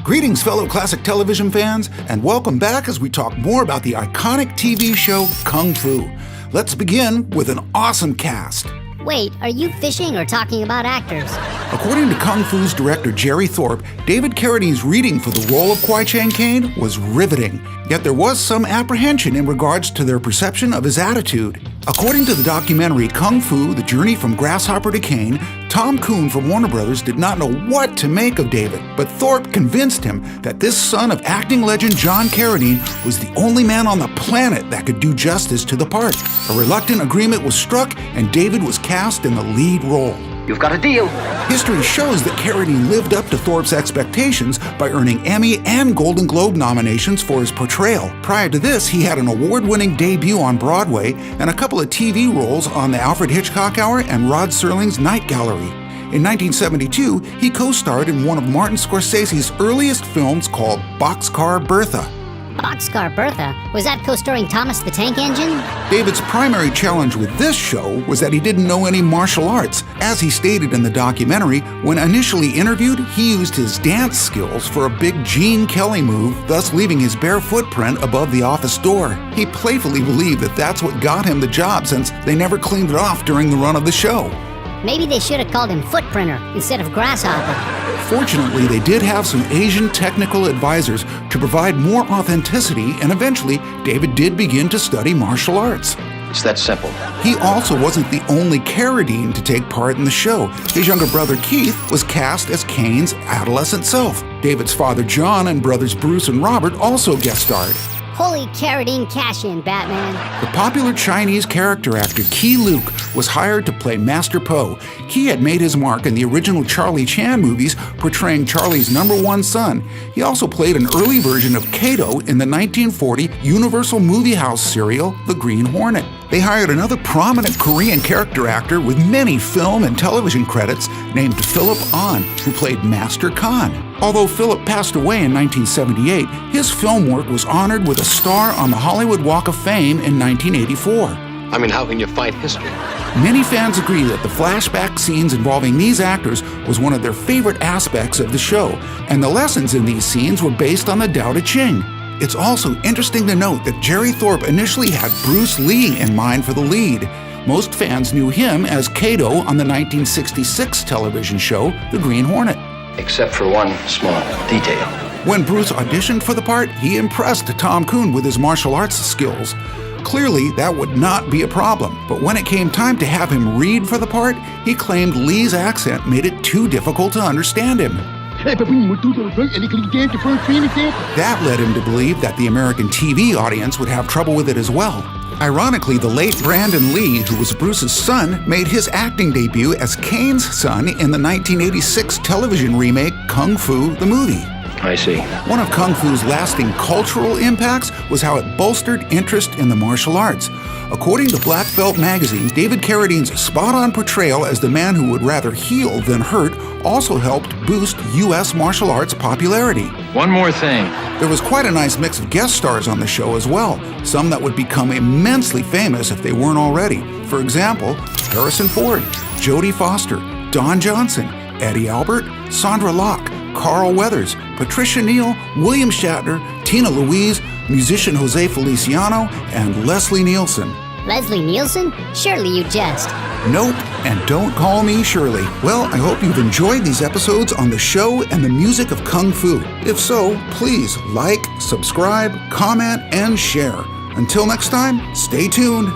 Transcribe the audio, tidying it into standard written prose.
Greetings, fellow classic television fans, and welcome back as we talk more about the iconic TV show Kung Fu. Let's begin with an awesome cast. Wait, are you fishing or talking about actors? According to Kung Fu's director Jerry Thorpe, David Carradine's reading for the role of Kwai Chang Caine was riveting, yet there was some apprehension in regards to their perception of his attitude. According to the documentary Kung Fu, The Journey from Grasshopper to Caine, Tom Kuhn from Warner Brothers did not know what to make of David, but Thorpe convinced him that this son of acting legend John Carradine was the only man on the planet that could do justice to the part. A reluctant agreement was struck, and David was cast in the lead role. You've got a deal. History shows that Carradine lived up to Thorpe's expectations by earning Emmy and Golden Globe nominations for his portrayal. Prior to this, he had an award-winning debut on Broadway and a couple of TV roles on The Alfred Hitchcock Hour and Rod Serling's Night Gallery. In 1972, he co-starred in one of Martin Scorsese's earliest films called Boxcar Bertha. Boxcar Bertha? Was that co-starring Thomas the Tank Engine? David's primary challenge with this show was that he didn't know any martial arts. As he stated in the documentary, when initially interviewed, he used his dance skills for a big Gene Kelly move, thus leaving his bare footprint above the office door. He playfully believed that that's what got him the job, since they never cleaned it off during the run of the show. Maybe they should have called him Footprinter instead of Grasshopper. Fortunately, they did have some Asian technical advisors to provide more authenticity, and eventually, David did begin to study martial arts. It's that simple. He also wasn't the only Carradine to take part in the show. His younger brother Keith was cast as Caine's adolescent self. David's father John and brothers Bruce and Robert also guest starred. Holy Carradine cash-in, Batman. The popular Chinese character actor Key Luke was hired to play Master Po. Key had made his mark in the original Charlie Chan movies, portraying Charlie's number one son. He also played an early version of Kato in the 1940 Universal Movie House serial The Green Hornet. They hired another prominent Korean character actor with many film and television credits named Philip Ahn, who played Master Khan. Although Philip passed away in 1978, his film work was honored with a star on the Hollywood Walk of Fame in 1984. I mean, how can you fight history? Many fans agree that the flashback scenes involving these actors was one of their favorite aspects of the show, and the lessons in these scenes were based on the Tao Te Ching. It's also interesting to note that Jerry Thorpe initially had Bruce Lee in mind for the lead. Most fans knew him as Kato on the 1966 television show The Green Hornet. Except for one small detail. When Bruce auditioned for the part, he impressed Tom Kuhn with his martial arts skills. Clearly, that would not be a problem, but when it came time to have him read for the part, he claimed Lee's accent made it too difficult to understand him. That led him to believe that the American TV audience would have trouble with it as well. Ironically, the late Brandon Lee, who was Bruce's son, made his acting debut as Caine's son in the 1986 television remake Kung Fu the Movie. I see. One of Kung Fu's lasting cultural impacts was how it bolstered interest in the martial arts. According to Black Belt magazine, David Carradine's spot-on portrayal as the man who would rather heal than hurt also helped boost U.S. martial arts popularity. One more thing. There was quite a nice mix of guest stars on the show as well, some that would become immensely famous if they weren't already. For example, Harrison Ford, Jodie Foster, Don Johnson, Eddie Albert, Sandra Locke, Carl Weathers, Patricia Neal, William Shatner, Tina Louise, musician Jose Feliciano, and Leslie Nielsen. Leslie Nielsen? Surely you jest. Nope, and don't call me Shirley. Well, I hope you've enjoyed these episodes on the show and the music of Kung Fu. If so, please like, subscribe, comment, and share. Until next time, stay tuned.